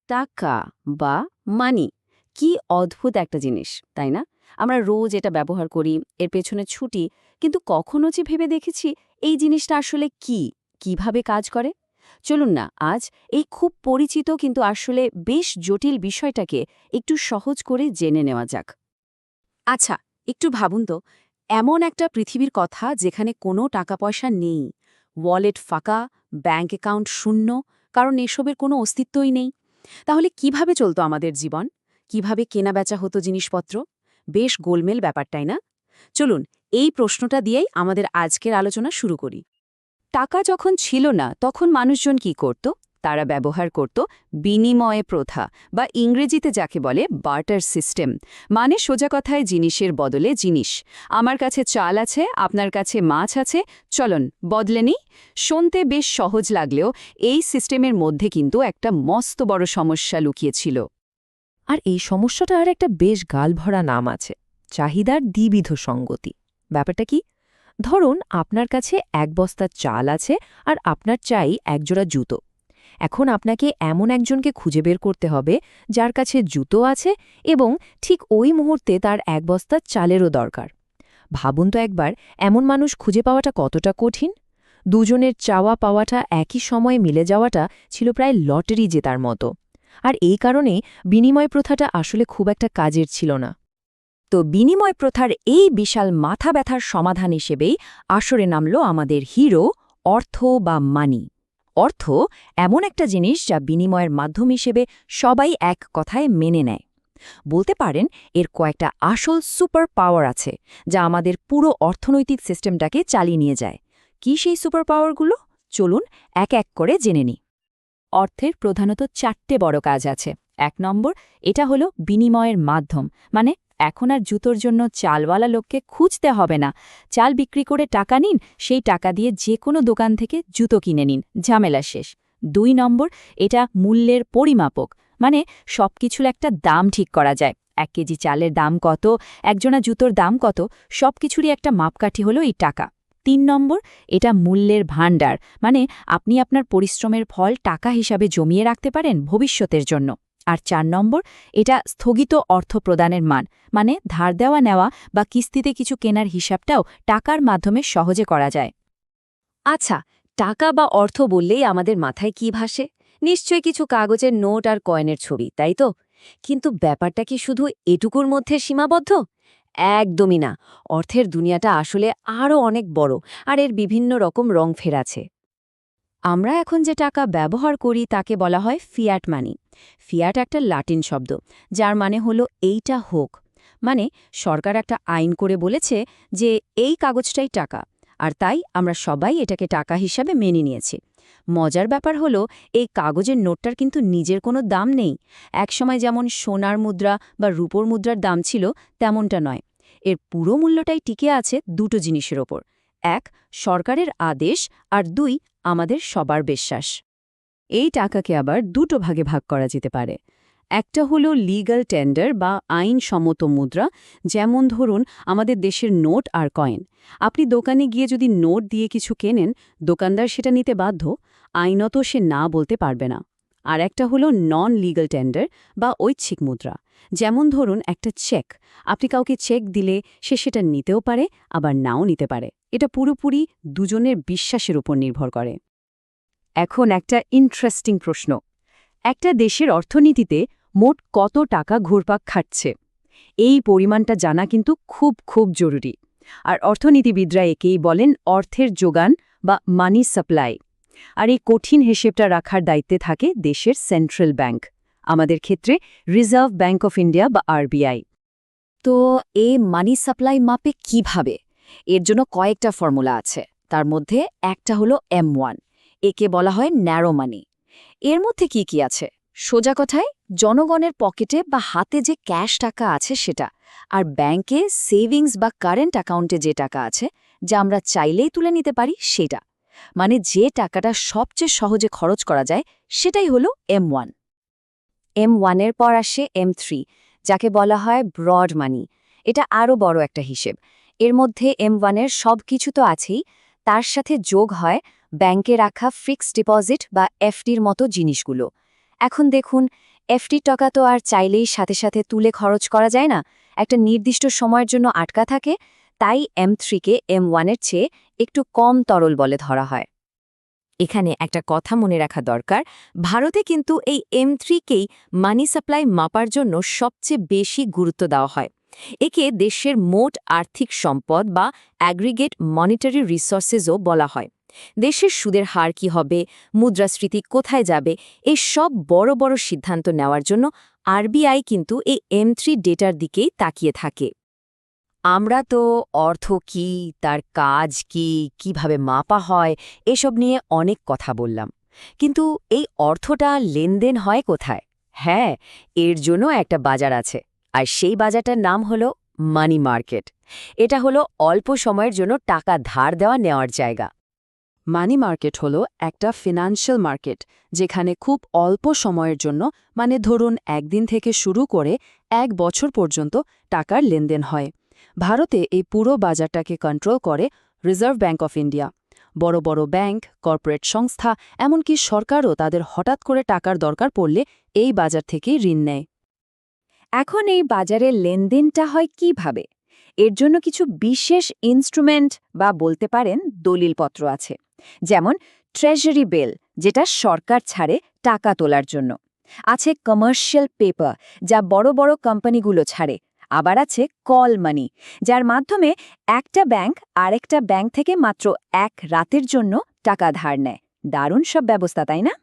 টাকা বা মানি কি অদ্ভুত একটা জিনিস, তাই না? আমরা রোজ এটা ব্যবহার করি, এর পেছনে ছুটি, কিন্তু কখনো যে ভেবে দেখেছি এই জিনিসটা আসলে কি, কিভাবে কাজ করে? চলুন না আজ এই খুব পরিচিত কিন্তু আসলে বেশ জটিল বিষয়টাকে একটু সহজ করে জেনে নেওয়া যাক। আচ্ছা, একটু ভাবুন তো, এমন একটা পৃথিবীর কথা যেখানে কোনো টাকা পয়সা নেই, ওয়ালেট ফাঁকা, ব্যাংক অ্যাকাউন্ট শূন্য, কারণ এসবের কোনো অস্তিত্বই নেই। তাহলে কিভাবে চলতো আমাদের জীবন? কিভাবে কেনাবেচা হতো জিনিসপত্র? বেশ গোলমেল ব্যাপারটাই না? চলুন, এই প্রশ্নটা দিয়েই আমাদের আজকের আলোচনা শুরু করি। টাকা যখন ছিল না তখন মানুষজন কি করত? তারা ব্যবহার করত বিনিময় প্রথা বা ইংরেজিতে যাকে বলে বার্টার সিস্টেম, মানে সোজা কথায় জিনিসের বদলে জিনিস। আমার কাছে চাল আছে, আপনার কাছে মাছ আছে, চলন বদলে নিই। শুনতে বেশ সহজ লাগলেও এই সিস্টেমের মধ্যে কিন্তু একটা মস্ত বড় সমস্যা লুকিয়েছিল। আর এই সমস্যাটার একটা বেশ গালভরা নাম আছে, চাহিদার দ্বিবিধ সঙ্গতি। ব্যাপারটা কি? ধরুন আপনার কাছে এক বস্তা চাল আছে আর আপনার চাই একজোড়া জুতো। এখন আপনাকে এমন একজনকে খুঁজে বের করতে হবে যার কাছে জুতো আছে এবং ঠিক ওই মুহূর্তে তার এক বস্তা চালেরও দরকার। ভাবুন তো একবার, এমন মানুষ খুঁজে পাওয়াটা কতটা কঠিন। দুজনের চাওয়া পাওয়াটা একই সময়ে মিলে যাওয়াটা ছিল প্রায় লটারি জেতার মতো। আর এই কারণেই বিনিময় প্রথাটা আসলে খুব একটা কাজের ছিল না। তো বিনিময় প্রথার এই বিশাল মাথা ব্যথার সমাধান হিসেবেই আসরে নামল আমাদের হিরো, অর্থ বা মানি। অর্থ এমন একটা জিনিস যা বিনিময়ের মাধ্যম হিসেবে সবাই এক কথায় মেনে নেয়। বলতে পারেন এর কয়েকটা আসল সুপার পাওয়ার আছে যা আমাদের পুরো অর্থনৈতিক সিস্টেমটাকে চালিয়ে নিয়ে যায়। কি সেই সুপার পাওয়ারগুলো? চলুন এক এক করে জেনে নিই। অর্থের প্রধানত 4টে বড় কাজ আছে। 1 নম্বর, এটা হলো বিনিময়ের মাধ্যম, মানে এখন আর জুতোর জন্য চালওয়ালা লোককে খুঁজতে হবে না। চাল বিক্রি করে টাকা নিন, সেই টাকা দিয়ে যে কোনো দোকান থেকে জুতো কিনে নিন, ঝামেলা শেষ। 2 নম্বর, এটা মূল্যের পরিমাপক, মানে সবকিছুর একটা দাম ঠিক করা যায়। 1 কেজি চালের দাম কত, একজোড়া জুতোর দাম কত, সবকিছুরই একটা মাপকাঠি হলো এই টাকা। 3 নম্বর, এটা মূল্যের ভাণ্ডার, মানে আপনি আপনার পরিশ্রমের ফল টাকা হিসাবে জমিয়ে রাখতে পারেন ভবিষ্যতের জন্য। আর 4 নম্বর, এটা স্থগিত অর্থ প্রদানের মান, মানে ধার দেওয়া নেওয়া বা কিস্তিতে কিছু কেনার হিসাবটাও টাকার মাধ্যমে সহজে করা যায়। আচ্ছা, টাকা বা অর্থ বললেই আমাদের মাথায় কি ভাসে? নিশ্চয়ই কিছু কাগজের নোট আর কয়েনের ছবি, তাই তো? কিন্তু ব্যাপারটা কি শুধু এটুকুর মধ্যে সীমাবদ্ধ? একদমই না। অর্থের দুনিয়াটা আসলে আরও অনেক বড়, আর এর বিভিন্ন রকম রংফের আছে। আমরা এখন যে টাকা ব্যবহার করি তাকে বলা হয় ফিয়াট মানি। ফিয়াট একটা লাটিন শব্দ, যার মানে হলো এইটা হোক। মানে সরকার একটা আইন করে বলেছে যে এই কাগজটাই টাকা, আর তাই আমরা সবাই এটাকে টাকা হিসাবে মেনে নিয়েছি। মজার ব্যাপার হলো এই কাগজের নোটটার কিন্তু নিজের কোনো দাম নেই। একসময় যেমন সোনার মুদ্রা বা রূপোর মুদ্রার দাম ছিল, তেমনটা নয়। এর পুরো মূল্যটাই টিকে আছে দুটো জিনিসের ওপর: 1, সরকারের আদেশ, আর 2, আমাদের সবার বিশ্বাস। এই টাকাকে আবার দুটো ভাগে ভাগ করা যেতে পারে। একটা হলো লিগ্যাল টেন্ডার বা আইনসম্মত মুদ্রা, যেমন ধরুন আমাদের দেশের নোট আর কয়েন। আপনি দোকানে গিয়ে যদি নোট দিয়ে কিছু কেনেন, দোকানদার সেটা নিতে বাধ্য, আইনত সে না বলতে পারবে না। আর একটা হলো নন লিগ্যাল টেন্ডার বা ঐচ্ছিক মুদ্রা, যেমন ধরুন একটা চেক। আপনি কাউকে চেক দিলে সে সেটা নিতেও পারে, আবার নাও নিতে পারে। এটা পুরোপুরি দুজনের বিশ্বাসের উপর নির্ভর করে। এখন একটা ইন্টারেস্টিং প্রশ্ন: একটা দেশের অর্থনীতিতে মোট কত টাকা ঘুরপাক খাচ্ছে? এই পরিমাণটা জানা কিন্তু খুব খুব জরুরি। আর অর্থনীতিবিদরা একেই বলেন অর্থের যোগান বা মানি সাপ্লাই। আর এই কঠিন হিসেবটা রাখার দায়িত্বে থাকে দেশের সেন্ট্রাল ব্যাংক, আমাদের ক্ষেত্রে রিজার্ভ ব্যাংক অফ ইন্ডিয়া বা আরবিআই। তো এই মানি সাপ্লাই মাপে কিভাবে? এর জন্য কয়েকটা ফর্মুলা আছে। তার মধ্যে একটা হলো M1, একে বলা হয় ন্যারো মানি। এর মধ্যে কি কি আছে? সোজা কথায় জনগণের পকেটে বা হাতে যে ক্যাশ টাকা আছে সেটা, আর ব্যাংকে সেভিংস বা কারেন্ট অ্যাকাউন্টে যে টাকা আছে, যা আমরা চাইলেই তুলে নিতে পারি সেটা। মানে যে টাকাটা সবচেয়ে সহজে খরচ করা যায়, সেটাই হলো M1। M1-এর পর আসে M3, যাকে বলা হয় ব্রড মানি। এটা আরও বড় একটা হিসেব। এর মধ্যে M1-এর সব কিছু তো আছেই, তার সাথে যোগ হয় ব্যাংকে রাখা ফিক্সড ডিপোজিট বা এফডির মতো জিনিসগুলো। এখন দেখুন, এফডি টাকা তো আর চাইলেই সাথে সাথে তুলে খরচ করা যায় না, একটা নির্দিষ্ট সময়ের জন্য আটকা থাকে। তাই M3-কে M1-এর চেয়ে একটু কম তরল বলে ধরা হয়। এখানে একটা কথা মনে রাখা দরকার, ভারতে কিন্তু এই M3-কেই মানি সাপ্লাই মাপার জন্য সবচেয়ে বেশি গুরুত্ব দেওয়া হয়। একে দেশের মোট আর্থিক সম্পদ বা অ্যাগ্রিগেট মনিটারি রিসোর্সেসও বলা হয়। দেশের সুদের হার কি হবে, মুদ্রাস্ফীতি কোথায় যাবে, এই সব বড় বড় সিদ্ধান্ত নেওয়ার জন্য আরবিআই কিন্তু এই M3 ডেটার দিকেই তাকিয়ে থাকে। আমরা তো অর্থ কি, তার কাজ কি, কিভাবে মাপা হয়, এসব নিয়ে অনেক কথা বললাম। কিন্তু এই অর্থটা লেনদেন হয় কোথায়? হ্যাঁ, এর জন্য একটা বাজার আছে, আর সেই বাজারটার নাম হলো মানি মার্কেট। এটা হলো অল্প সময়ের জন্য টাকা ধার দেওয়া নেওয়ার জায়গা। মানি মার্কেট হলো একটা ফিনান্সিয়াল মার্কেট, যেখানে খুব অল্প সময়ের জন্য, মানে ধরুন একদিন থেকে শুরু করে 1 বছর পর্যন্ত টাকার লেনদেন হয়। ভারতে এই পুরো বাজারটাকে কন্ট্রোল করে রিজার্ভ ব্যাঙ্ক অফ ইন্ডিয়া। বড় বড় ব্যাংক, কর্পোরেট সংস্থা, এমনকি সরকারও তাদের হঠাৎ করে টাকার দরকার পড়লে এই বাজার থেকেই ঋণ নেয়। এখন এই বাজারের লেনদেনটা হয় কিভাবে? এর জন্য কিছু বিশেষ ইনস্ট্রুমেন্ট বা বলতে পারেন দলিলপত্র আছে, যেমন ট্রেজারি বিল, যেটা সরকার ছাড়ে টাকা তোলার জন্য। আছে কমার্শিয়াল পেপার, যা বড় বড় কোম্পানিগুলো ছাড়ে। আবার আছে কল মানি, যার মাধ্যমে একটা ব্যাংক আরেকটা ব্যাংক থেকে মাত্র 1 রাতের জন্য টাকা ধার নেয়। দারুণ সব ব্যবস্থা, তাই না?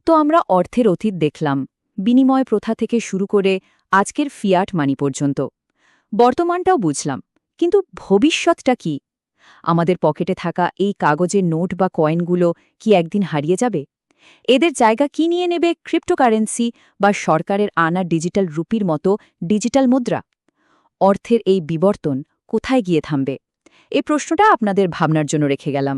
তো আমরা অর্থের অতীত দেখলাম, বিনিময় প্রথা থেকে শুরু করে আজকের ফিয়াট মানি পর্যন্ত। বর্তমানটাও বুঝলাম, কিন্তু ভবিষ্যৎটা কি? আমাদের পকেটে থাকা এই কাগজের নোট বা কয়েনগুলো কি একদিন হারিয়ে যাবে? এদের জায়গা কি নিয়ে নেবে ক্রিপ্টোকারেন্সি বা সরকারের আনা ডিজিটাল রুপির মতো ডিজিটাল মুদ্রা? অর্থের এই বিবর্তন কোথায় গিয়ে থামবে? এই প্রশ্নটা আপনাদের ভাবনার জন্য রেখে গেলাম।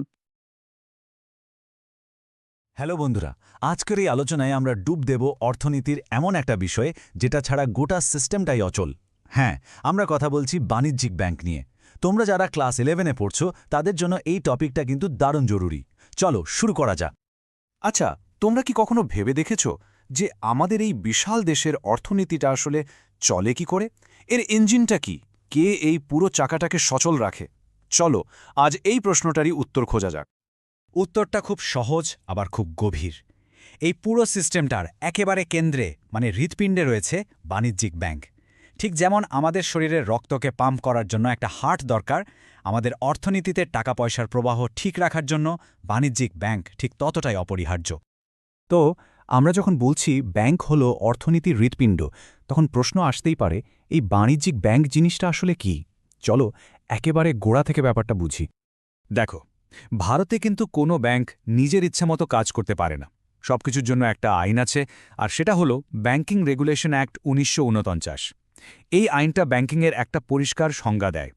হ্যালো বন্ধুরা, আজকের এই আলোচনায় আমরা ডুব দেব অর্থনীতির এমন একটা বিষয়ে যেটা ছাড়া গোটা সিস্টেমটাই অচল। হ্যাঁ, আমরা কথা বলছি বাণিজ্যিক ব্যাংক নিয়ে। তোমরা যারা ক্লাস 11-এ পড়ছো তাদের জন্য এই টপিকটা কিন্তু দারুণ জরুরি। চলো শুরু করা যাক। আচ্ছা, তোমরা কি কখনো ভেবে দেখেছ যে আমাদের এই বিশাল দেশের অর্থনীতিটা আসলে চলে কি করে? এর ইঞ্জিনটা কি? কে এই পুরো চাকাটাকে সচল রাখে? চলো আজ এই প্রশ্নটারই উত্তর খোঁজা যাক। উত্তরটা খুব সহজ, আবার খুব গভীর। এই পুরো সিস্টেমটার একেবারে কেন্দ্রে, মানে হৃৎপিণ্ডে রয়েছে বাণিজ্যিক ব্যাংক। ঠিক যেমন আমাদের শরীরের রক্তকে পাম্প করার জন্য একটা হার্ট দরকার, আমাদের অর্থনীতিতে টাকা পয়সার প্রবাহ ঠিক রাখার জন্য বাণিজ্যিক ব্যাংক ঠিক ততটাই অপরিহার্য। তো আমরা যখন বলছি ব্যাংক হলো অর্থনীতির হৃৎপিণ্ড, তখন প্রশ্ন আসতেই পারে, এই বাণিজ্যিক ব্যাংক জিনিসটা আসলে কি? চলো একেবারে গোড়া থেকে ব্যাপারটা বুঝি। দেখো, ভারতে কিন্তু কোনো ব্যাংক নিজের ইচ্ছেমতো কাজ করতে পারে না। সবকিছুর জন্য একটা আইন আছে, আর সেটা হলো ব্যাংকিং রেগুলেশন অ্যাক্ট ১৯৪৯। এই আইনটা ব্যাংকিংয়ের একটা পরিষ্কার সংজ্ঞা দেয়।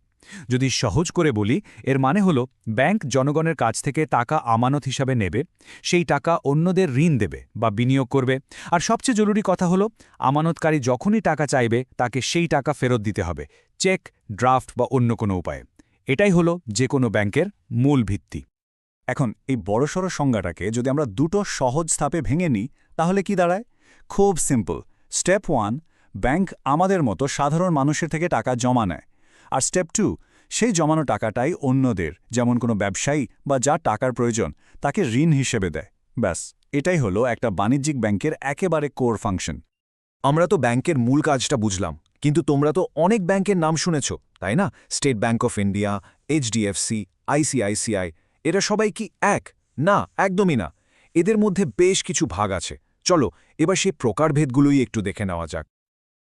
যদি সহজ করে বলি, এর মানে হলো ব্যাংক জনগণের কাছ থেকে টাকা আমানত হিসাবে নেবে, সেই টাকা অন্যদের ঋণ দেবে বা বিনিয়োগ করবে, আর সবচেয়ে জরুরি কথা হলো আমানতকারী যখনই টাকা চাইবে তাকে সেই টাকা ফেরত দিতে হবে, চেক, ড্রাফট বা অন্য কোনো উপায়ে। এটাই হলো যে কোনো ব্যাংকের মূল ভিত্তি। এখন এই বড়সড় সংজ্ঞাটাকে যদি আমরা দুটো সহজ ধাপে ভেঙে নিই, তাহলে কি দাঁড়ায়? খুব সিম্পল। স্টেপ 1, ব্যাংক আমাদের মতো সাধারণ মানুষের থেকে টাকা জমা নেয়। আর স্টেপ 2, সেই জমানো টাকাটাই অন্যদের, যেমন কোনো ব্যবসায়ী বা যার টাকার প্রয়োজন, তাকে ঋণ হিসেবে দেয়। ব্যাস, এটাই হলো একটা বাণিজ্যিক ব্যাংকের একেবারে কোর ফাংশন। আমরা তো ব্যাংকের মূল কাজটা বুঝলাম, কিন্তু তোমরা তো অনেক ব্যাংকের নাম শুনেছ, তাই না? State bank of India, HDFC, ICICI, এরা সবাই কি এক? না, একদমই না। এদের মধ্যে বেশ কিছু ভাগ আছে। চলো এবার সেই প্রকারভেদগুলোই একটু দেখে নেওয়া যাক।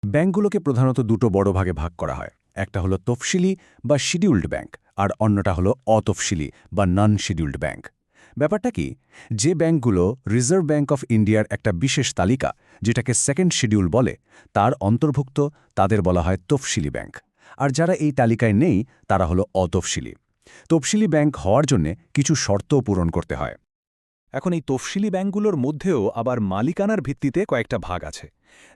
ব্যাংকগুলোকে প্রধানত দুটো বড় ভাগে ভাগ করা হয়। একটা হলো তফসিলি বা শিডিউল্ড ব্যাংক, আর অন্যটা হলো অতফসিলি বা নন শিডিউল্ড ব্যাংক। ব্যাপারটা কি, যে ব্যাংকগুলো রিজার্ভ ব্যাংক অফ ইন্ডিয়ার একটা বিশেষ তালিকা, যেটাকে সেকেন্ড শিডিউল বলে, তার অন্তর্ভুক্ত, তাদের বলা হয় তফসিলি ব্যাংক। আর যারা এই তালিকায় নেই তারা হলো অতফসিলি। তফসিলি ব্যাংক হওয়ার জন্য কিছু শর্তও পূরণ করতে হয়। এখন এই তফসিলি ব্যাংকগুলোর মধ্যেও আবার মালিকানার ভিত্তিতে কয়েকটা ভাগ আছে।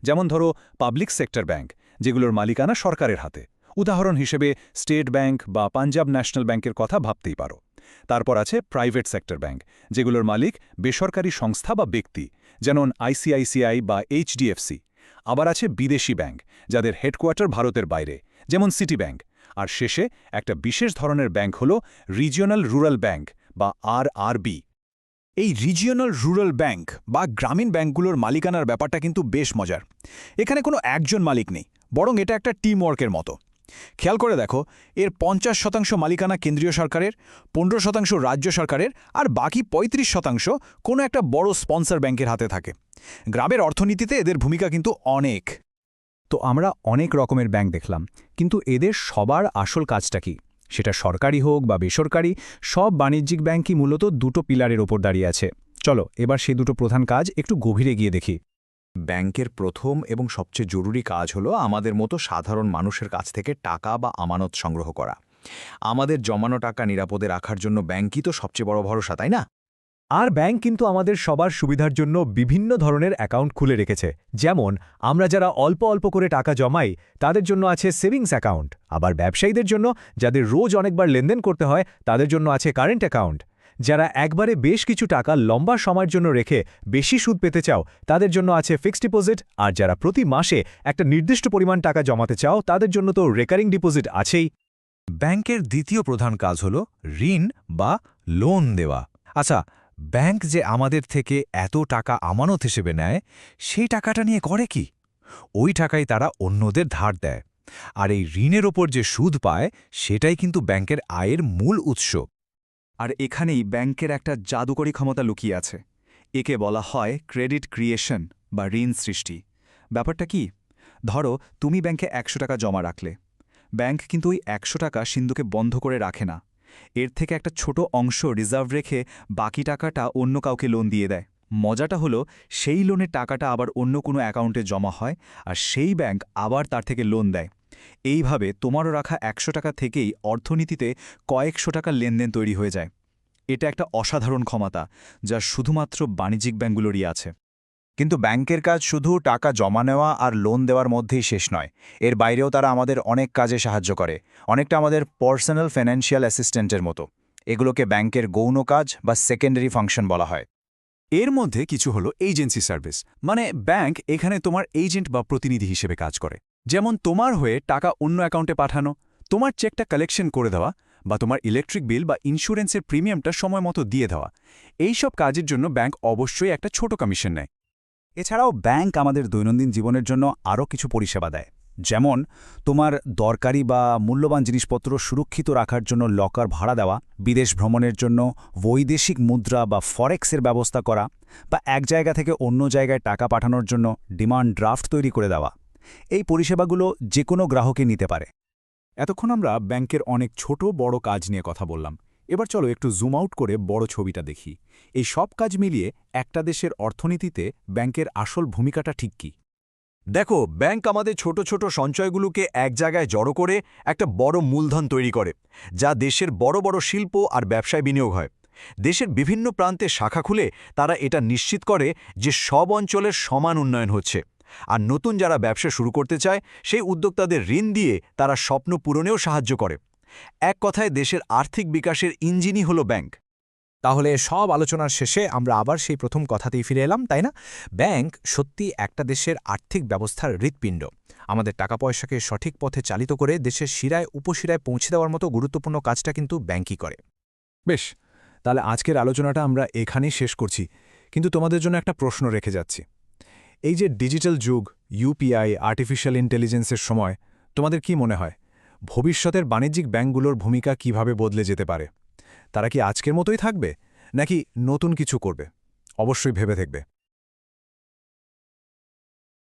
যেমন ধরো পাবলিক সেক্টর ব্যাংক, যেগুলোর মালিকানা সরকারের হাতে। উদাহরণ হিসেবে স্টেট ব্যাংক বা পাঞ্জাব ন্যাশনাল ব্যাংকের কথা ভাবতেই পারো। তারপর আছে প্রাইভেট সেক্টর ব্যাংক, যেগুলোর মালিক বেসরকারি সংস্থা বা ব্যক্তি, যেমন আইসিআইসিআই বা এইচডিএফসি। আবার আছে বিদেশি ব্যাংক, যাদের হেডকোয়ার্টার ভারতের বাইরে, যেমন সিটি ব্যাংক। আর শেষে একটা বিশেষ ধরনের ব্যাংক হল রিজিওনাল রুরাল ব্যাংক বা আরআরবি। এই রিজিওনাল রুরাল ব্যাংক বা গ্রামীণ ব্যাংকগুলোর মালিকানার ব্যাপারটা কিন্তু বেশ মজার। এখানে কোনো একজন মালিক নেই, বরং এটা একটা টিম ওয়ার্কের মতো। খেয়াল করে দেখো, এর 50% মালিকানা কেন্দ্রীয় সরকারের, 15% রাজ্য সরকারের, আর বাকি 35% কোনো একটা বড় স্পন্সর ব্যাংকের হাতে থাকে। গ্রামের অর্থনীতিতে এদের ভূমিকা কিন্তু অনেক। তো আমরা অনেক রকমের ব্যাংক দেখলাম, কিন্তু এদের সবার আসল কাজটা কি? সেটা সরকারি হোক বা বেসরকারি, সব বাণিজ্যিক ব্যাংকই মূলত দুটো পিলারের ওপর দাঁড়িয়ে আছে। চলো এবার সেই দুটো প্রধান কাজ একটু গভীরে গিয়ে দেখি। ব্যাংকের প্রথম এবং সবচেয়ে জরুরি কাজ হলো আমাদের মতো সাধারণ মানুষের কাছ থেকে টাকা বা আমানত সংগ্রহ করা। আমাদের জমানো টাকা নিরাপদে রাখার জন্য ব্যাংকই তো সবচেয়ে বড় ভরসা, তাই না? আর ব্যাংক কিন্তু আমাদের সবার সুবিধার জন্য বিভিন্ন ধরনের অ্যাকাউন্ট খুলে রেখেছে। যেমন আমরা যারা অল্প অল্প করে টাকা জমাই, তাদের জন্য আছে সেভিংস অ্যাকাউন্ট। আবার ব্যবসায়ীদের জন্য, যাদের রোজ অনেকবার লেনদেন করতে হয়, তাদের জন্য আছে কারেন্ট অ্যাকাউন্ট। যারা একবারে বেশ কিছু টাকা লম্বা সময়ের জন্য রেখে বেশি সুদ পেতে চাও, তাদের জন্য আছে ফিক্সড ডিপোজিট। আর যারা প্রতি মাসে একটা নির্দিষ্ট পরিমাণ টাকা জমাতে চাও, তাদের জন্য তো রেকারিং ডিপোজিট আছেই। ব্যাংকের দ্বিতীয় প্রধান কাজ হল ঋণ বা লোন দেওয়া। আচ্ছা, ব্যাংক যে আমাদের থেকে এত টাকা আমানত হিসেবে নেয়, সেই টাকাটা নিয়ে করে কি? ওই টাকাই তারা অন্যদের ধার দেয়। আর এই ঋণের ওপর যে সুদ পায়, সেটাই কিন্তু ব্যাংকের আয়ের মূল উৎস। আর এখানেই ব্যাংকের একটা জাদুকরী ক্ষমতা লুকিয়ে আছে। একে বলা হয় ক্রেডিট ক্রিয়েশন বা ঋণ সৃষ্টি। ব্যাপারটা কি? ধরো তুমি ব্যাংকে 100 টাকা জমা রাখলে। ব্যাংক কিন্তু ওই 100 টাকা সিন্ধুকে বন্ধ করে রাখে না। এর থেকে একটা ছোট অংশ রিজার্ভ রেখে বাকি টাকাটা অন্য কাউকে লোন দিয়ে দেয়। মজাটা হলো, সেই লোনের টাকাটা আবার অন্য কোনো অ্যাকাউন্টে জমা হয়, আর সেই ব্যাংক আবার তার থেকে লোন দেয়। এইভাবে তোমারও রাখা 100 টাকা থেকেই অর্থনীতিতে কয়েকশো টাকার লেনদেন তৈরি হয়ে যায়। এটা একটা অসাধারণ ক্ষমতা, যা শুধুমাত্র বাণিজ্যিক ব্যাংকগুলোরই আছে। কিন্তু ব্যাংকের কাজ শুধু টাকা জমা নেওয়া আর লোন দেওয়ার মধ্যেই শেষ নয়। এর বাইরেও তারা আমাদের অনেক কাজে সাহায্য করে, অনেকটা আমাদের পার্সোনাল ফাইন্যান্সিয়াল অ্যাসিস্ট্যান্টের মতো। এগুলোকে ব্যাংকের গৌণ কাজ বা সেকেন্ডারি ফাংশন বলা হয়। এর মধ্যে কিছু হলো এজেন্সি সার্ভিস, মানে ব্যাংক এখানে তোমার এজেন্ট বা প্রতিনিধি হিসেবে কাজ করে। যেমন তোমার হয়ে টাকা অন্য অ্যাকাউন্টে পাঠানো, তোমার চেকটা কালেকশন করে দেওয়া, বা তোমার ইলেকট্রিক বিল বা ইন্স্যুরেন্সের প্রিমিয়ামটা সময় মতো দিয়ে দেওয়া। এই সব কাজের জন্য ব্যাংক অবশ্যই একটা ছোট কমিশন নেয়। এছাড়াও ব্যাংক আমাদের দৈনন্দিন জীবনের জন্য আরও কিছু পরিষেবা দেয়। যেমন তোমার দরকারি বা মূল্যবান জিনিসপত্র সুরক্ষিত রাখার জন্য লকার ভাড়া দেওয়া, বিদেশ ভ্রমণের জন্য বৈদেশিক মুদ্রা বা ফরেক্সের ব্যবস্থা করা, বা এক জায়গা থেকে অন্য জায়গায় টাকা পাঠানোর জন্য ডিমান্ড ড্রাফট তৈরি করে দেওয়া। এই পরিষেবাগুলো যে কোনো গ্রাহকই নিতে পারে। এতক্ষণ আমরা ব্যাংকের অনেক ছোট বড় কাজ নিয়ে কথা বললাম। এবার চলো একটু জুম আউট করে বড় ছবিটা দেখি। এই সব কাজ মিলিয়ে একটা দেশের অর্থনীতিতে ব্যাংকের আসল ভূমিকাটা ঠিক কি? দেখো, ব্যাংক আমাদের ছোট ছোট সঞ্চয়গুলোকে এক জায়গায় জড়ো করে একটা বড় মূলধন তৈরি করে, যা দেশের বড় বড় শিল্প আর ব্যবসায় বিনিয়োগ হয়। দেশের বিভিন্ন প্রান্তে শাখা খুলে তারা এটা নিশ্চিত করে যে সব অঞ্চলের সমান উন্নয়ন হচ্ছে। আর নতুন যারা ব্যবসা শুরু করতে চায়, সেই উদ্যোক্তাদের ঋণ দিয়ে তারা স্বপ্ন পূরণেও সাহায্য করে। এক কথায় দেশের আর্থিক বিকাশের ইঞ্জিনই হলো ব্যাংক। তাহলে সব আলোচনার শেষে আমরা আবার সেই প্রথম কথাতেই ফিরে এলাম, তাই না? ব্যাংক সত্যি একটা দেশের আর্থিক ব্যবস্থার হৃৎপিণ্ড। আমাদের টাকা পয়সাকে সঠিক পথে চালিত করে দেশের শিরায় উপশিরায় পৌঁছে দেওয়ার মতো গুরুত্বপূর্ণ কাজটা কিন্তু ব্যাংকই করে। বেশ, তাহলে আজকের আলোচনাটা আমরা এখানেই শেষ করছি, কিন্তু তোমাদের জন্য একটা প্রশ্ন রেখে যাচ্ছি। এই যে ডিজিটাল যুগ, ইউপিআই, আর্টিফিশিয়াল ইন্টেলিজেন্সের সময়, তোমাদের কি মনে হয় ভবিষ্যতের বাণিজ্যিক ব্যাংকগুলোর ভূমিকা কিভাবে বদলে যেতে পারে? তারা কি আজকের মতোই থাকবে, নাকি নতুন কিছু করবে? অবশ্যই ভেবে দেখবে।